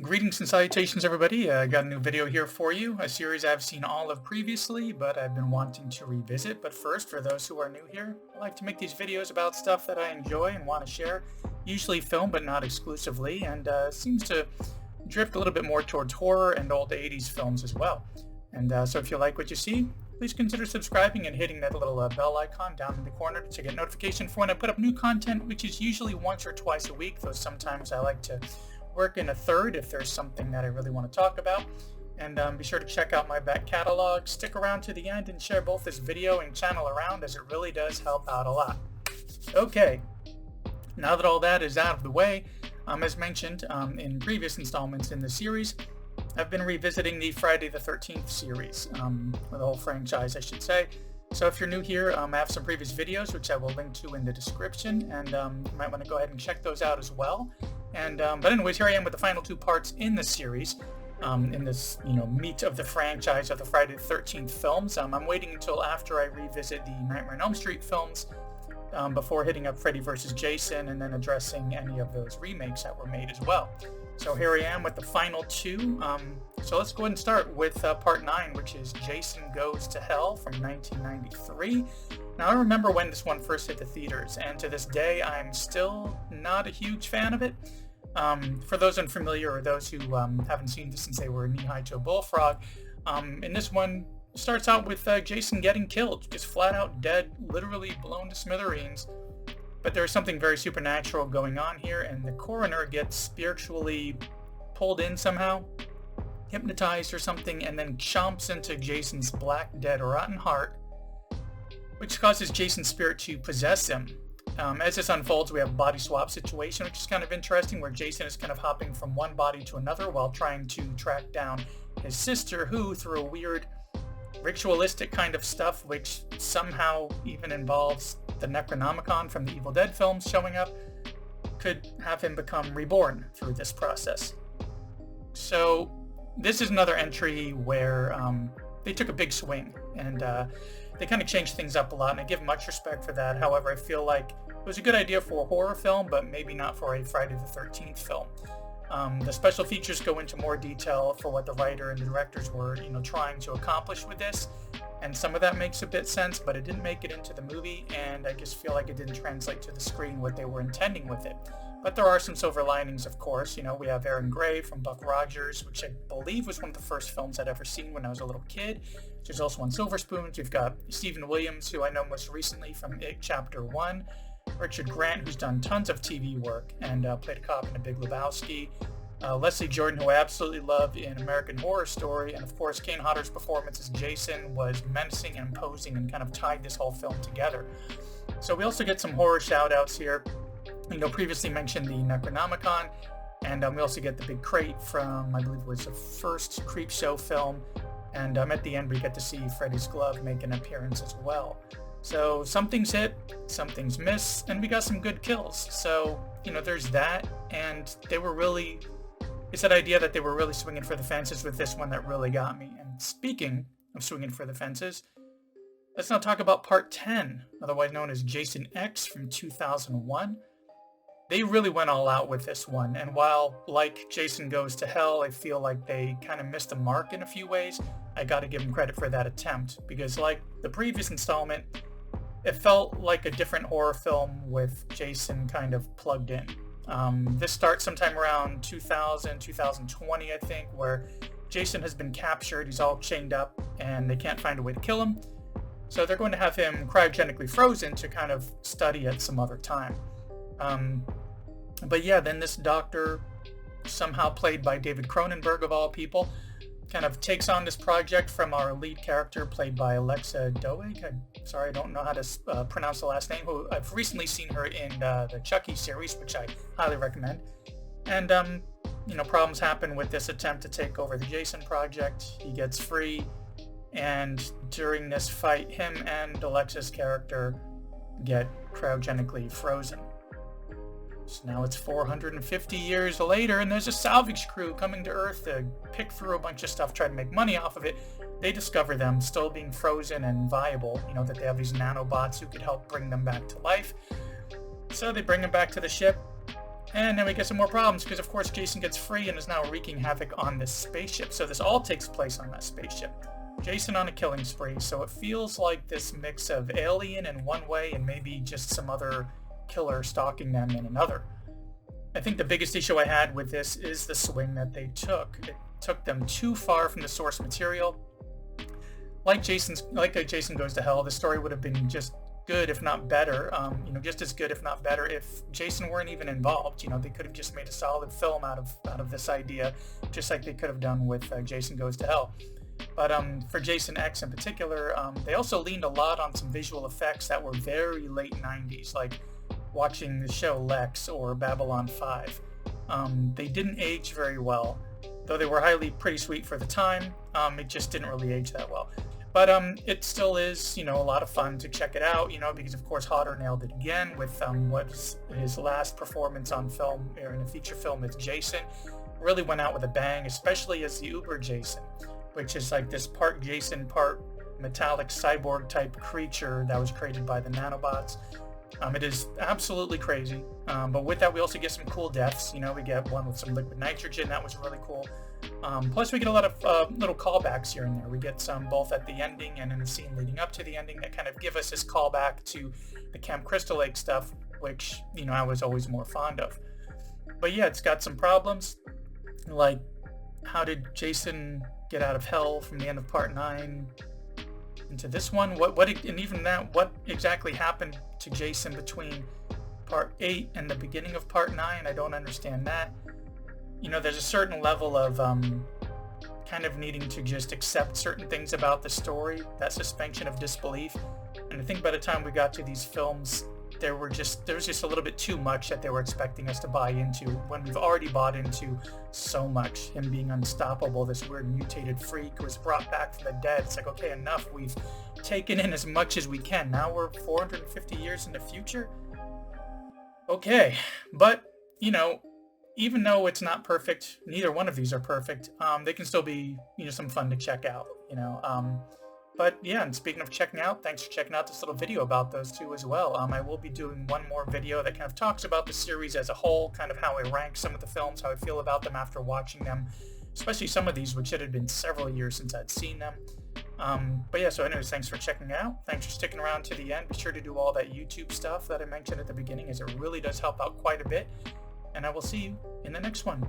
Greetings and salutations, everybody. I got a new video here for you, a series I've seen all of previously, but I've been wanting to revisit. But first, for those who are new here, I like to make these videos about stuff that I enjoy and want to share, usually film, but not exclusively, and seems to drift a little bit more towards horror and old 80s films as well. And so if you like what you see, please consider subscribing and hitting that little bell icon down in the corner to get notification for when I put up new content, which is usually once or twice a week, though sometimes I like to work in a third if there's something that I really want to talk about. And be sure to check out my back catalog, stick around to the end, and share both this video and channel around, as it really does help out a lot. Okay, now that all that is out of the way, as mentioned in previous installments in the series, I've been revisiting the Friday the 13th series, or the whole franchise I should say. So if you're new here, I have some previous videos which I will link to in the description, and you might want to go ahead and check those out as well. And but anyways, here I am with the final two parts in the series, in this meat of the franchise of the Friday the 13th films. I'm waiting until after I revisit the Nightmare on Elm Street films before hitting up Freddy Vs Jason and then addressing any of those remakes that were made as well. So here I am with the final two. So let's go ahead and start with part 9, which is Jason Goes to Hell from 1993. Now I remember when this one first hit the theaters, and to this day I'm still not a huge fan of it. For those unfamiliar or those who haven't seen this since they were knee-high to a bullfrog, in this one starts out with Jason getting killed, just flat out dead, literally blown to smithereens. But there's something very supernatural going on here, and the coroner gets spiritually pulled in somehow, hypnotized or something, and then chomps into Jason's black, dead, rotten heart, which causes Jason's spirit to possess him. As this unfolds, we have a body swap situation, which is kind of interesting, where Jason is kind of hopping from one body to another while trying to track down his sister, who, through a weird ritualistic kind of stuff, which somehow even involves the Necronomicon from the Evil Dead films showing up, could have him become reborn through this process. So this is another entry where they took a big swing, and they kind of changed things up a lot, and I give much respect for that. However, I feel like it was a good idea for a horror film, but maybe not for a Friday the 13th film. The special features go into more detail for what the writer and the directors were, trying to accomplish with this, and some of that makes a bit sense, but it didn't make it into the movie, and I just feel like it didn't translate to the screen what they were intending with it. But there are some silver linings, of course. We have Aaron Gray from Buck Rogers, which I believe was one of the first films I'd ever seen when I was a little kid. There's also on Silver Spoons. We've got Stephen Williams, who I know most recently from It Chapter 1. Richard Grant, who's done tons of TV work and played a cop in The Big Lebowski. Leslie Jordan, who I absolutely love in American Horror Story. And of course, Kane Hodder's performance as Jason was menacing and imposing and kind of tied this whole film together. So we also get some horror shout-outs here. Previously mentioned the Necronomicon, and we also get the big crate from, I believe it was the first Creepshow film, and at the end we get to see Freddy's glove make an appearance as well. So some things hit, some things miss, and we got some good kills. So, there's that, and it's that idea that they were really swinging for the fences with this one that really got me. And speaking of swinging for the fences, let's now talk about part 10, otherwise known as JasonX from 2001. They really went all out with this one, and while, like Jason Goes to Hell, I feel like they kind of missed the mark in a few ways, I gotta give them credit for that attempt, because like the previous installment, it felt like a different horror film with Jason kind of plugged in. This starts sometime around 2000, 2020, I think, where Jason has been captured, he's all chained up, and they can't find a way to kill him, so they're going to have him cryogenically frozen to kind of study at some other time. But yeah, then this doctor, somehow played by David Cronenberg of all people, kind of takes on this project from our lead character played by Alexa Doig. I don't know how to pronounce the last name, who I've recently seen her in the Chucky series, which I highly recommend. And problems happen with this attempt to take over the Jason project. He gets free, and during this fight, him and Alexa's character get cryogenically frozen. So now it's 450 years later, and there's a salvage crew coming to Earth to pick through a bunch of stuff, try to make money off of it. They discover them still being frozen and viable, that they have these nanobots who could help bring them back to life. So they bring them back to the ship, And then we get some more problems because, of course, Jason gets free and is now wreaking havoc on this spaceship. So this all takes place on that spaceship. Jason on a killing spree, so it feels like this mix of Alien in one way and maybe just some other killer stalking them in another. I think the biggest issue I had with this is the swing that they took. It took them too far from the source material. Like Jason Goes to Hell, the story would have been just good, if not better, just as good, if not better, if Jason weren't even involved. They could have just made a solid film out of this idea, just like they could have done with Jason Goes to Hell. But for JasonX in particular, they also leaned a lot on some visual effects that were very late 90s, like watching the show Lex or Babylon 5. They didn't age very well, though they were pretty sweet for the time. It just didn't really age that well. But it still is, a lot of fun to check it out, because of course Hodder nailed it again with what's his last performance on film, or in a feature film with Jason. Really went out with a bang, especially as the Uber Jason, which is like this part Jason, part metallic cyborg type creature that was created by the nanobots. It is absolutely crazy, but with that we also get some cool deaths. We get one with some liquid nitrogen, that was really cool. Plus we get a lot of little callbacks here and there. We get some both at the ending and in the scene leading up to the ending that kind of give us this callback to the Camp Crystal Lake stuff, which, I was always more fond of. But yeah, it's got some problems, like how did Jason get out of hell from the end of part 9 into this one? What exactly happened to Jason between part 8 and the beginning of part 9? I don't understand that. There's a certain level of kind of needing to just accept certain things about the story, that suspension of disbelief. And I think by the time we got to these films, there was just a little bit too much that they were expecting us to buy into when we've already bought into so much. Him being unstoppable, this weird mutated freak who was brought back from the dead. It's like, okay, enough. We've taken in as much as we can. Now we're 450 years in the future. Okay, but even though it's not perfect, neither one of these are perfect, they can still be some fun to check out. But yeah, and speaking of checking out, thanks for checking out this little video about those two as well. I will be doing one more video that kind of talks about the series as a whole, kind of how I rank some of the films, how I feel about them after watching them, especially some of these, which it had been several years since I'd seen them. But yeah, so anyways, thanks for checking out. Thanks for sticking around to the end. Be sure to do all that YouTube stuff that I mentioned at the beginning, as it really does help out quite a bit. And I will see you in the next one.